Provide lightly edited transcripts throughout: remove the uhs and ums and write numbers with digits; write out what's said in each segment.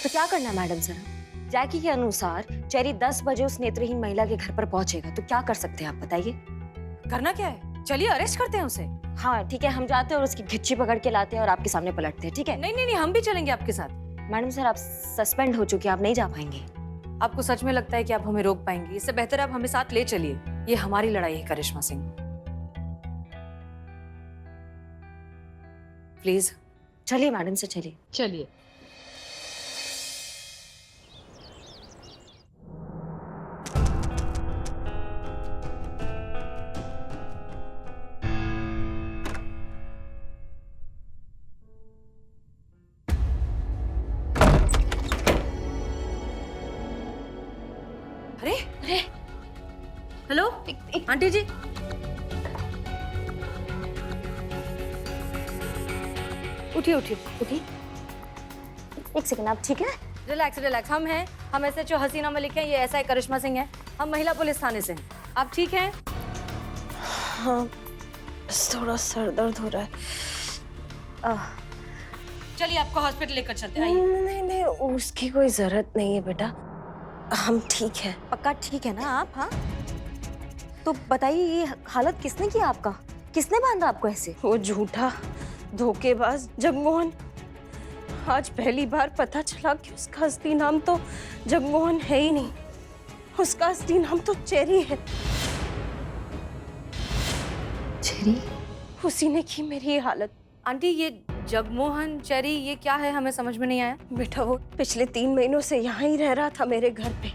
तो क्या करना है मैडम सर? जैकी के अनुसार चेरी 10 बजे उस नेत्रहीन महिला के घर पर पहुंचेगा, तो क्या कर सकते हैं आप बताइए? करना क्या है? चलिए अरेस्ट करते हैं उसे। हाँ ठीक है, हम जाते हैं और उसकी घिच्ची पकड़ के लाते हैं और आपके सामने पलटते हैं, ठीक है? नहीं नहीं नहीं, हम भी चलेंगे आपके साथ। मैडम सर, आप सस्पेंड हो चुके हैं, आप नहीं जा पाएंगे। आपको सच में लगता है कि आप हमें रोक पाएंगे? इससे बेहतर आप हमें साथ ले चलिए। ये हमारी लड़ाई है करिश्मा सिंह। प्लीज चलिए मैडम सर, चलिए। चलिए। अरे अरे हेलो आंटी जी। उठिए उठिए। उठी, एक सेकंड, आप ठीक है? रिलैक्स रिलैक्स, हम हैं। हम SHO हसीना मलिक हैं, ये SI करिश्मा सिंह है। हम महिला पुलिस थाने से हैं। आप ठीक हैं? हाँ, बस थोड़ा सर दर्द हो रहा है। चलिए आपको हॉस्पिटल लेकर चलते हैं। नहीं नहीं नहीं, उसकी कोई जरूरत नहीं है बेटा, हम ठीक है। पक्का ठीक है ना आप? हाँ तो बताइए, ये हालत किसने किया आपका? किसने बांधा आपको ऐसे? वो झूठा धोखेबाज जगमोहन। आज पहली बार पता चला कि उसका असली नाम तो जगमोहन है ही नहीं, उसका असली नाम तो चेरी है। चेरी? उसी ने की मेरी ये हालत। आंटी ये जगमोहन चेरी ये क्या है, हमें समझ में नहीं आया। बेटा वो पिछले 3 महीनों से यहाँ ही रह रहा था मेरे घर पे,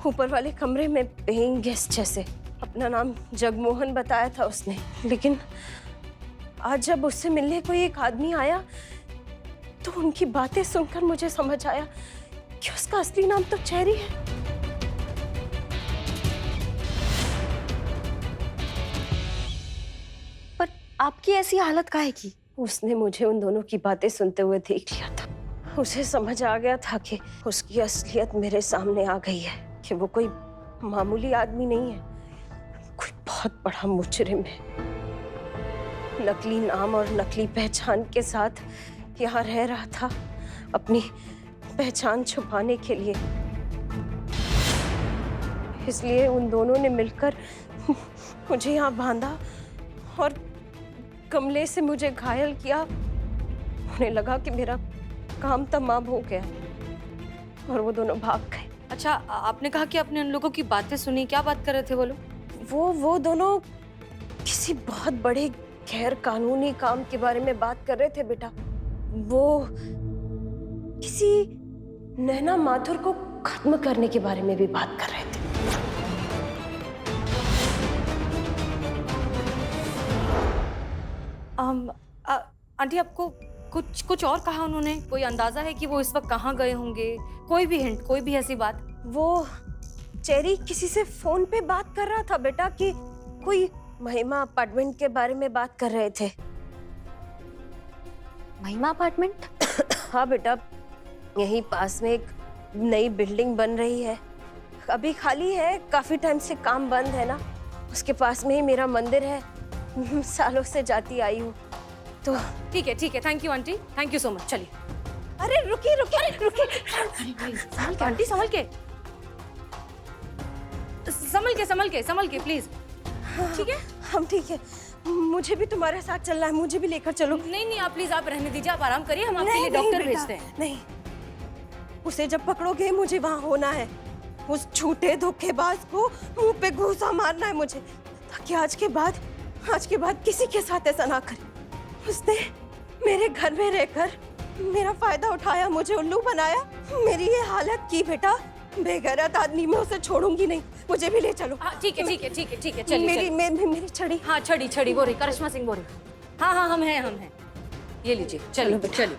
ऊपर वाले कमरे में पेइंग गेस्ट जैसे। अपना नाम जगमोहन बताया था उसने, लेकिन आज जब उससे मिलने कोई एक आदमी आया तो उनकी बातें सुनकर मुझे समझ आया कि उसका असली नाम तो चेरी है। पर आपकी ऐसी हालत काहे की? उसने मुझे उन दोनों की बातें सुनते हुए देख लिया था। उसे समझ आ गया था कि उसकी असलियत मेरे सामने आ गई है, कि वो कोई मामूली आदमी नहीं है, कोई बहुत बड़ा मुजरिम है। नकली नाम और नकली पहचान के साथ यहाँ रह रहा था अपनी पहचान छुपाने के लिए। इसलिए उन दोनों ने मिलकर मुझे यहाँ बांधा और गमले से मुझे घायल किया। उन्हें लगा कि मेरा काम तमाम हो गया और वो दोनों भाग गए। अच्छा आपने कहा कि आपने उन लोगों की बातें सुनी, क्या बात कर रहे थे वो लोग? वो दोनों किसी बहुत बड़े गैर कानूनी काम के बारे में बात कर रहे थे बेटा। वो किसी नैना माथुर को खत्म करने के बारे में भी बात कर रहे थे। आंटी आपको कुछ और कहा उन्होंने? कोई अंदाजा है कि वो इस वक्त कहाँ गए होंगे? कोई भी हिंट, कोई भी ऐसी बात? वो चेरी किसी से फोन पे बात कर रहा था बेटा, कि कोई महिमा अपार्टमेंट के बारे में बात कर रहे थे। महिमा अपार्टमेंट? हाँ बेटा, यहीं पास में एक नई बिल्डिंग बन रही है, अभी खाली है, काफी टाइम से काम बंद है ना। उसके पास में ही मेरा मंदिर है, सालों से जाती आई हूँ। तो ठीक है, thank you aunty, thank you so much. चलिए। अरे रुकिए रुकिए रुकिए, संभल के आंटी, संभल के संभल के प्लीज। ठीक है, हम ठीक है। मुझे भी तुम्हारे साथ चलना है, मुझे भी लेकर चलो। नहीं आप प्लीज, आप रहने दीजिए, आप आराम करिए, हम आपके लिए डॉक्टर भेजते हैं। नहीं, उसे जब पकड़ोगे मुझे वहां होना है। उस झूठे धोखेबाज को मुंह पे घूंसा मारना है मुझे, ताकि आज के बाद किसी के साथ ऐसा ना करे। उसने मेरे घर में रहकर मेरा फायदा उठाया, मुझे उल्लू बनाया, मेरी ये हालत की बेटा। बेगैरत आदमी मैं उसे छोड़ूंगी नहीं, मुझे भी ले चलो। हाँ ठीक है, चलिए। मेरी छड़ी। हाँ छड़ी वो रही, करिश्मा सिंह वो रही। हाँ हम हैं। ये लीजिए, चलो चलिए।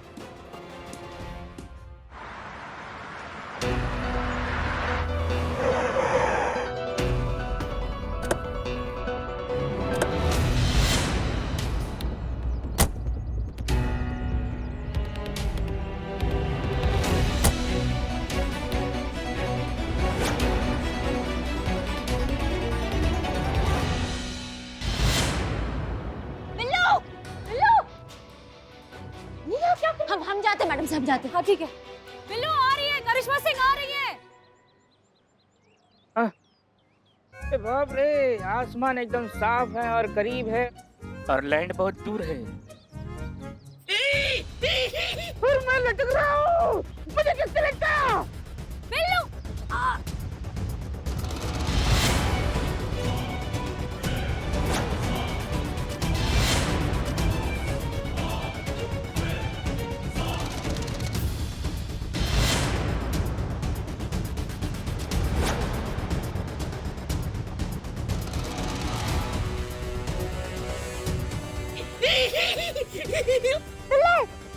हम जाते मैडम साहब, जाते। हाँ ठीक है। बिल्लू आ करिश्मा सिंह आ रही है। अरे बाप रे, आसमान एकदम साफ है और करीब है और लैंड बहुत दूर है। और मैं लटक रहा हूँ, मुझे किससे लगता? बिल्लू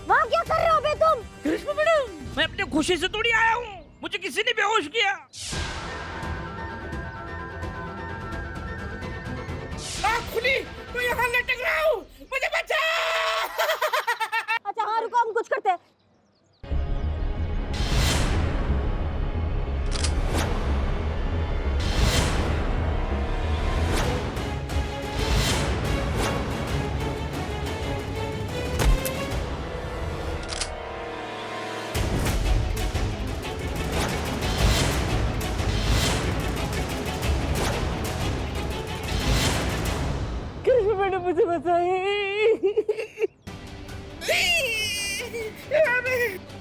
वहाँ क्या कर रहे हो बे तुम? करिश्मा मैडम, मैं अपने खुशी से थोड़ी आया हूँ, मुझे किसी ने बेहोश किया। आँख खुली, मैं यहाँ लटक रहा हूँ, मुझे बचा। अच्छा हाँ रुको, हम कुछ करते हैं। मैडम मुझे बताइए।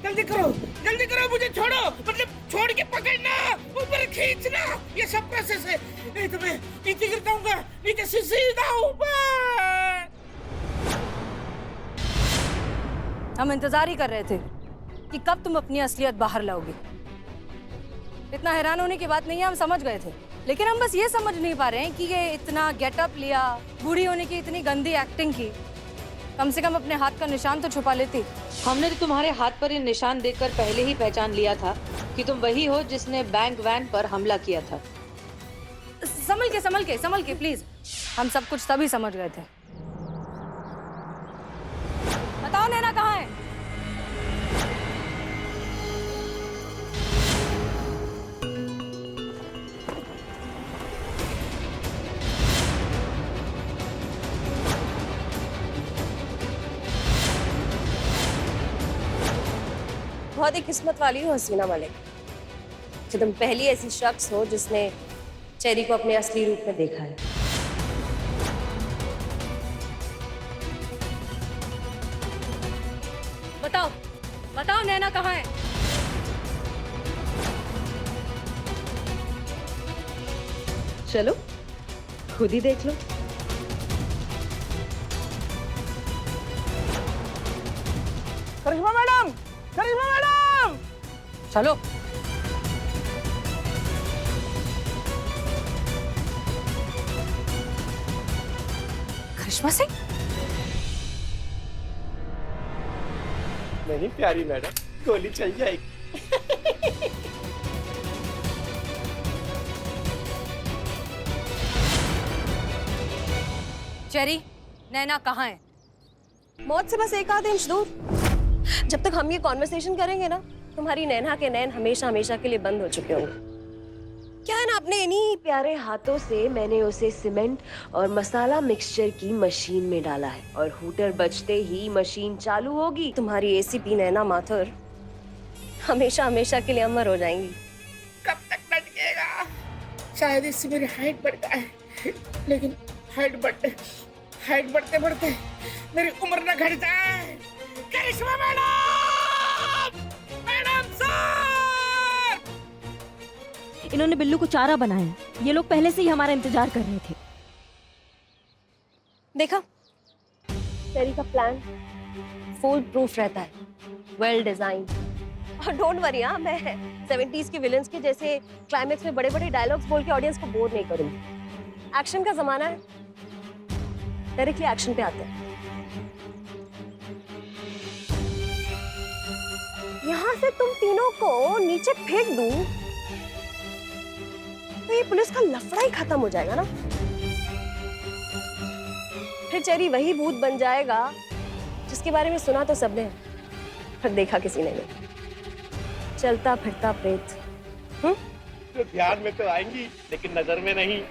जल्दी करो, मुझे छोड़ो, मतलब छोड़ के पकड़ना, ऊपर खींचना, ये सब प्रोसेस है। नहीं तो मैं नीचे गिर जाऊंगा, नीचे से सीधा ऊपर। हम इंतजार ही कर रहे थे कि कब तुम अपनी असलियत बाहर लाओगे। इतना हैरान होने की बात नहीं है, हम समझ गए थे, लेकिन हम बस ये समझ नहीं पा रहे हैं कि ये इतना गेटअप लिया, बूढ़ी होने की इतनी गंदी एक्टिंग की, कम से कम अपने हाथ का निशान तो छुपा लेती। हमने तो तुम्हारे हाथ पर ये निशान देखकर पहले ही पहचान लिया था कि तुम वही हो जिसने बैंक वैन पर हमला किया था। संभल के प्लीज, हम सब कुछ तभी समझ गए थे। बताओ नैना कहाँ है? बहुत ही किस्मत वाली हो हसीना मलिक कि तुम पहली ऐसी शख्स हो जिसने चेरी को अपने असली रूप में देखा है। बताओ नैना कहाँ है? चलो खुद ही देख लो। करिश्मा मैडम, चलो। करिश्मा सिंह? नहीं प्यारी मैडम, गोली चल जाएगी। चेरी, नैना कहाँ है? मौत से बस एक आध इंच दूर। जब तक हम ये कॉन्वर्सेशन करेंगे ना, तुम्हारी नैना के नैन हमेशा हमेशा के लिए बंद हो चुके होंगे। क्या है ना, अपने इन्हीं प्यारे हाथों से मैंने उसे सीमेंट और मसाला मिक्सचर की मशीन में डाला है और हूटर बजते ही मशीन चालू होगी। तुम्हारी एसीपी नैना माथुर हमेशा हमेशा के लिए अमर हो जाएंगी। कब तक लटकेगा? शायद इससे मेरी हाइट बढ़ जाए, लेकिन हाइट बढ़ते बढ़ते मेरी उम्र न घट जाए। करिश्मा मैडम सर! इन्होंने बिल्लू को चारा बनाया। ये लोग पहले से ही हमारा इंतजार कर रहे थे। देखा, तेरी का प्लान फुल प्रूफ रहता है, वेल डिजाइन। और डोंट वरी, हाँ मैं 70s के विलेंस के जैसे क्लाइमेक्स में बड़े बड़े डायलॉग्स बोल के ऑडियंस को बोर नहीं करूंगी। एक्शन का जमाना है, डायरेक्टली एक्शन पे आते हैं। यहाँ से तुम तीनों को नीचे फेंक दूं तो ये पुलिस का लफड़ा ही खत्म हो जाएगा ना। फिर चेरी वही भूत बन जाएगा जिसके बारे में सुना तो सबने पर देखा किसी ने नहीं। चलता फिरता प्रेत। तो ध्यान में तो आएंगी लेकिन नजर में नहीं।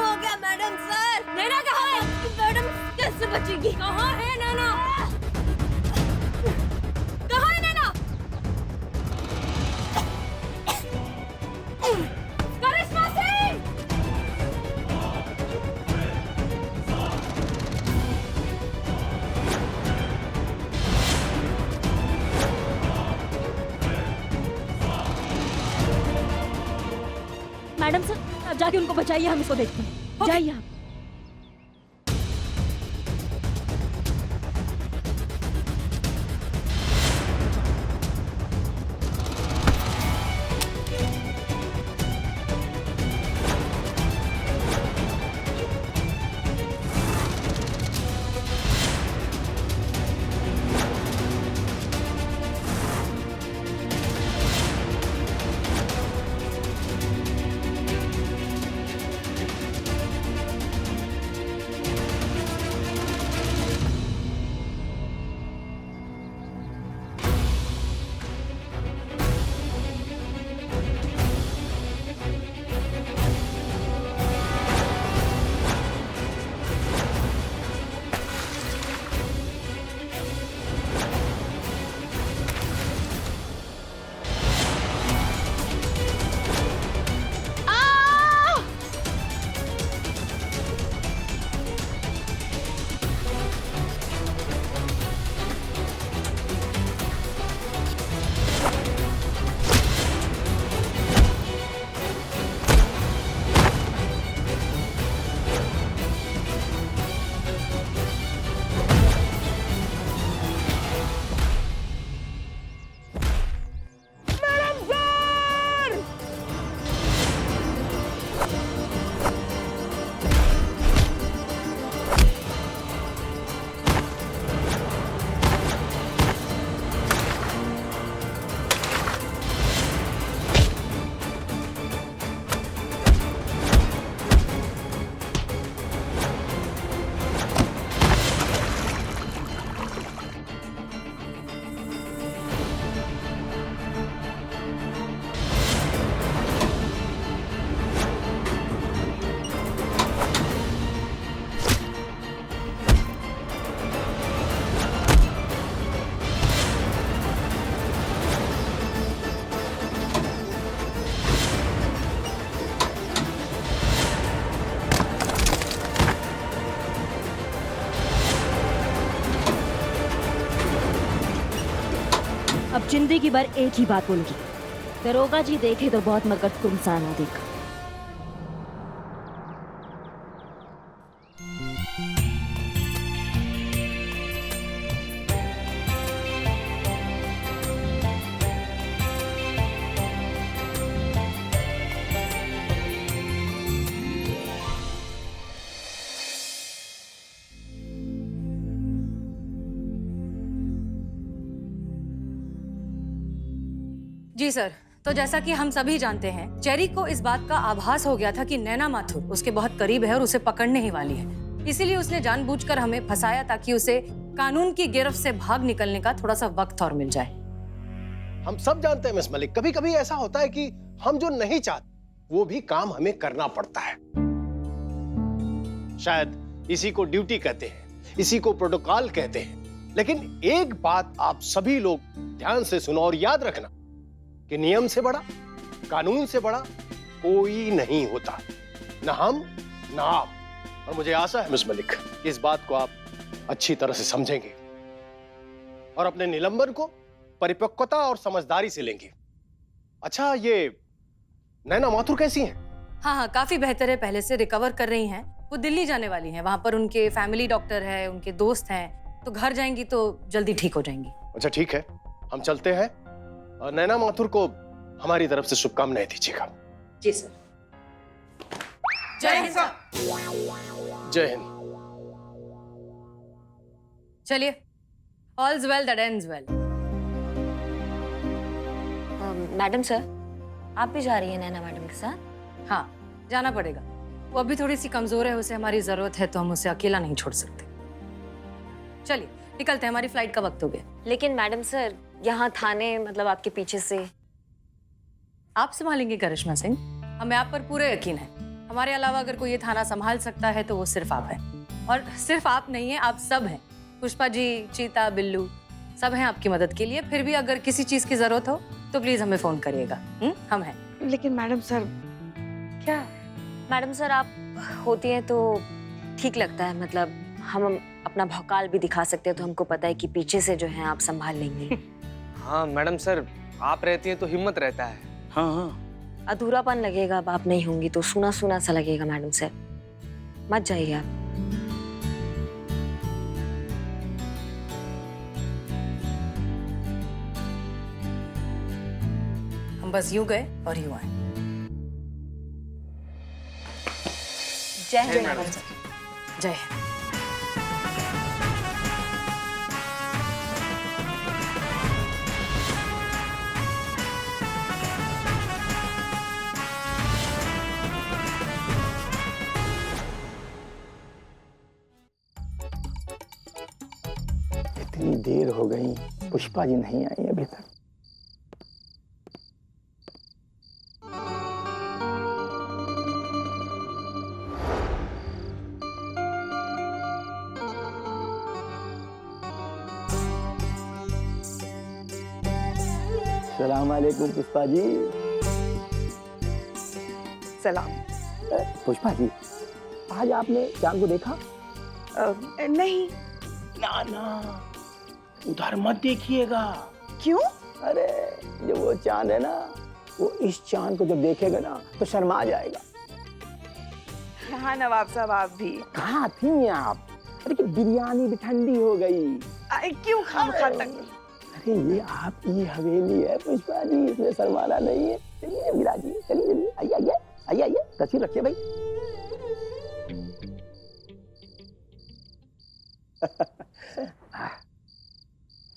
हो गया मैडम सर। नैना कहाँ है? मैडम कैसे बचेगी? कहाँ है नैना? कहाँ है नैना? करिश्मा सिंह! मैडम सर, आप जाके उनको बचाइए, हम इसको देखते हैं। जाइए आप। अब जिंदगी भर एक ही बात बोलूंगी, दरोगा जी देखे तो बहुत मगर तुमसा ना देखा। जी सर, तो जैसा कि हम सभी जानते हैं, चेरी को इस बात का आभास हो गया था कि नैना माथुर उसके बहुत करीब है और उसे पकड़ने ही वाली है। इसीलिए उसने जानबूझकर हमें फंसाया ताकि उसे कानून की गिरफ्त से भाग निकलने का थोड़ा सा वक्त और मिल जाए। हम सब जानते हैं मिस मलिक, कभी कभी ऐसा होता है कि हम जो नहीं चाहते वो भी काम हमें करना पड़ता है। शायद इसी को ड्यूटी कहते हैं, इसी को प्रोटोकॉल कहते हैं। लेकिन एक बात आप सभी लोग ध्यान से सुनो और याद रखना कि नियम से बड़ा, कानून से बड़ा कोई नहीं होता, ना हम ना आप। और मुझे आशा है मिस मलिक, इस बात को आप अच्छी तरह से समझेंगे और अपने निलंबन को परिपक्वता और समझदारी से लेंगे। अच्छा, ये नैना माथुर कैसी हैं? हाँ हाँ, काफी बेहतर है, पहले से रिकवर कर रही हैं। वो दिल्ली जाने वाली हैं, वहां पर उनके फैमिली डॉक्टर है, उनके दोस्त हैं, तो घर जाएंगी तो जल्दी ठीक हो जाएंगी। अच्छा ठीक है, हम चलते हैं और नैना माथुर को हमारी तरफ से शुभकामनाएं दीजिएगा। जी सर। जय हिंद सर। जय हिंद। चलिए, all's well that ends well. Madam sir, आप भी जा रही हैं नैना मैडम के साथ? हाँ, जाना पड़ेगा। वो अभी थोड़ी सी कमजोर है, उसे हमारी जरूरत है, तो हम उसे अकेला नहीं छोड़ सकते। चलिए निकलते हैं, हमारी फ्लाइट का वक्त हो गया। लेकिन मैडम सर, यहाँ थाने मतलब आपके पीछे से। आप संभालेंगे करिश्मा सिंह, हमें आप पर पूरा यकीन है। हमारे अलावा अगर कोई ये थाना संभाल सकता है तो वो सिर्फ आप हैं। और सिर्फ आप नहीं हैं, आप सब हैं। पुष्पा जी, चीता, बिल्लू, सब हैं आपकी मदद के लिए। फिर भी अगर किसी चीज की जरूरत हो तो प्लीज हमें फोन करिएगा। हम हैं। लेकिन मैडम सर, क्या मैडम सर, आप होती हैं तो ठीक लगता है। मतलब हम अपना भौकाल भी दिखा सकते हैं, तो हमको पता है कि पीछे से जो है आप संभाल लेंगे। हाँ मैडम सर, आप रहती हैं तो हिम्मत रहता है। हाँ हाँ, अधूरापन लगेगा अब आप नहीं होंगी तो, सुना सुना सा लगेगा मैडम सर। मत जाइए आप। हम बस यूं गए और यूं आए। जय हिंद मैडम। Madam sir. जय हिंद। इतनी देर हो गई, पुष्पा जी नहीं आई अभी तक। सलाम वालेकुम पुष्पा जी। सलाम। पुष्पा जी, आज आपने चांद को देखा? नहीं। ना ना, उधर मत देखिएगा। क्यों? अरे जो वो चांद है ना, वो इस चांद को जब देखेगा ना तो शर्मा जाएगा। हाँ नवाब साहब, आप भी कहाँ थी आप? अरे कि बिरयानी भी ठंडी हो गई। क्यों खामखा तक? अरे ये आपकी हवेली है पुष्पा जी, इसमें शर्माना नहीं है। चलिए मीरा जी, चलिए चलिए, आइए आइए आइए आइए, तस्वीर रखिए भाई।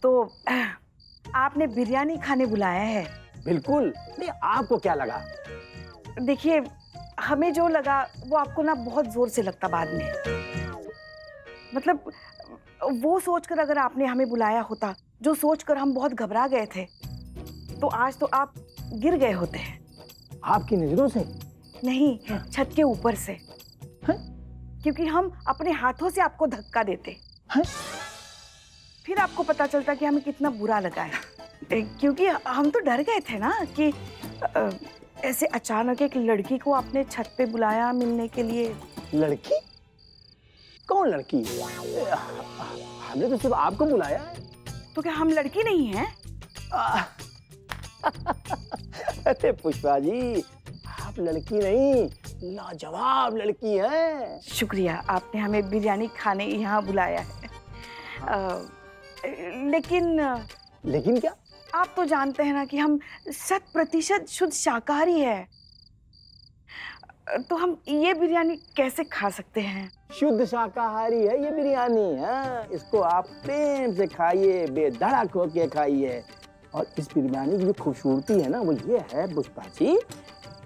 तो आपने बिरयानी खाने बुलाया है? बिल्कुल। नहीं, आपको क्या लगा? देखिए, हमें जो लगा वो आपको ना बहुत जोर से लगता बाद में। मतलब वो सोचकर अगर आपने हमें बुलाया होता, जो सोचकर हम बहुत घबरा गए थे, तो आज तो आप गिर गए होते हैं। आपकी नजरों से? नहीं, छत के ऊपर से। क्योंकि हम अपने हाथों से आपको धक्का देते, फिर आपको पता चलता कि हमें कितना बुरा लगा है। क्योंकि हम तो डर गए थे ना कि ऐसे अचानक एक लड़की को आपने छत पे बुलाया मिलने के लिए। लड़की? कौन लड़की? हमने तो सिर्फ आपको बुलाया है। तो क्या हम लड़की नहीं हैं? अरे पुष्पा जी, आप लड़की नहीं, लाजवाब लड़की हैं। शुक्रिया, आपने हमें बिरयानी खाने यहाँ बुलाया है। लेकिन क्या? आप तो जानते हैं ना कि हम 100% शुद्ध शाकाहारी है, तो हम ये बिरयानी कैसे खा सकते हैं? शुद्ध शाकाहारी है ये बिरयानी। हाँ, इसको आप प्रेम से खाइए, बेधड़क होके खाइए। और इस बिरयानी की जो खूबसूरती है ना, वो ये है पुष्पा जी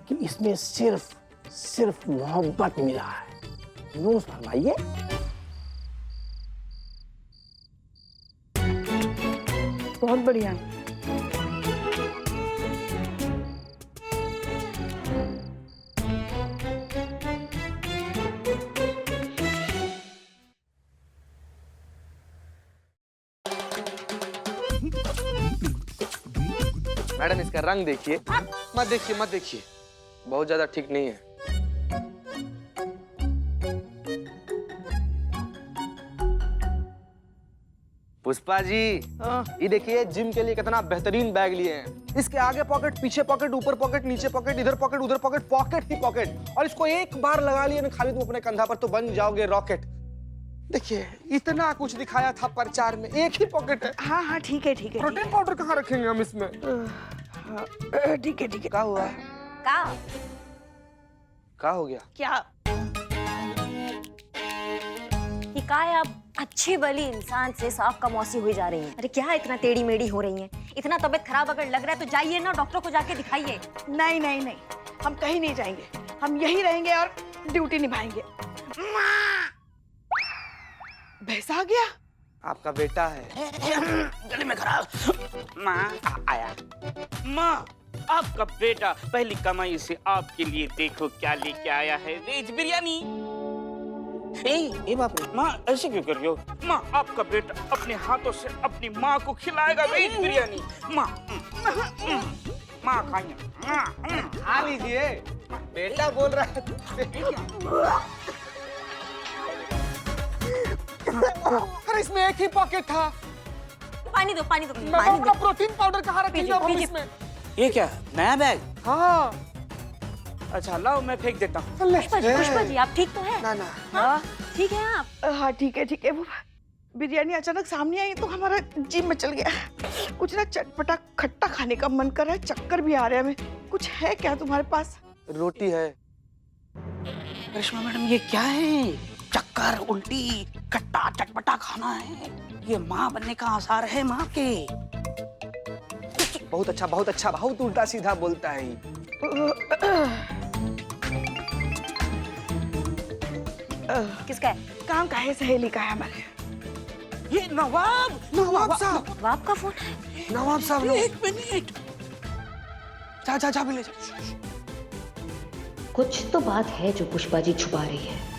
कि इसमें सिर्फ मोहब्बत मिला है। नोश फरमाइए। बहुत बढ़िया। मैडम इसका रंग देखिए। मत देखिए मत देखिए, बहुत ज्यादा ठीक नहीं है। पुष्पा जी, ये देखिए जिम के लिए कितना बेहतरीन बैग लिए हैं। इसके आगे पॉकेट, पीछे पॉकेट, ऊपर पॉकेट, नीचे पॉकेट, इधर पॉकेट, उधर पॉकेट, पॉकेट ही पॉकेट। और इसको एक बार लगा लिए ना खाली तुम अपने कंधा पर तो बन जाओगे रॉकेट। देखिए इतना कुछ दिखाया था प्रचार में, एक ही पॉकेट है। हाँ हाँ ठीक है ठीक है। प्रोटीन पाउडर कहाँ रखेंगे हम इसमें? ठीक है। क्या हुआ? क्या हो गया? क्या? कि का है, आप अच्छे वाली इंसान से साफ कमौसी हुई जा रही हैं। अरे क्या इतना टेढ़ी मेढ़ी हो रही हैं? इतना तबीयत खराब अगर लग रहा है तो जाइए ना, डॉक्टर को जाके दिखाइए। नहीं नहीं नहीं, हम कहीं नहीं जाएंगे, हम यहीं रहेंगे और ड्यूटी निभाएंगे। भैंस आ गया? आपका बेटा है। गले में खराब। माँ आया। माँ आपका बेटा पहली कमाई से आपके लिए देखो क्या लेके आया है, वेज बिरयानी। ए बाप रे, माँ ऐसे क्यों कर रही हो? माँ, आपका बेटा अपने हाथों से अपनी माँ को खिलाएगा वेज बिरयानी। माँ माँ खाइए। खा लीजिए, बेटा बोल रहा है। अरे इसमें एक ही पॉकेट था। पानी दो पानी दो मैं अपना प्रोटीन पाउडर कहाँ रखी है इसमें? ये क्या नया बैग? हाँ। अच्छा लाओ मैं फेंक देता हूँ। पुष्पा जी आप ठीक तो है? ना ना। हाँ ठीक है आप? हाँ ठीक है वो बिरयानी अचानक सामने आई तो हमारा जी मचल गया। कुछ ना चटपटा खट्टा खाने का मन कर रहा है, चक्कर भी आ रहा है हमें। कुछ है क्या तुम्हारे पास? रोटी है। करिश्मा मैडम ये क्या है? चक्कर, उल्टी, खट्टा चटपटा खाना है, ये माँ बनने का आसार है माँ के। बहुत अच्छा, बहुत अच्छा, बहुत उल्टा सीधा बोलता है। किसका है? काम का है, सहेली का है हमारे। ये नवाब साहब। नवाब का फोन है? नवाब साहब। एक मिनट। जा जा जा, ले जा। कुछ तो बात है जो पुष्पा जी छुपा रही है।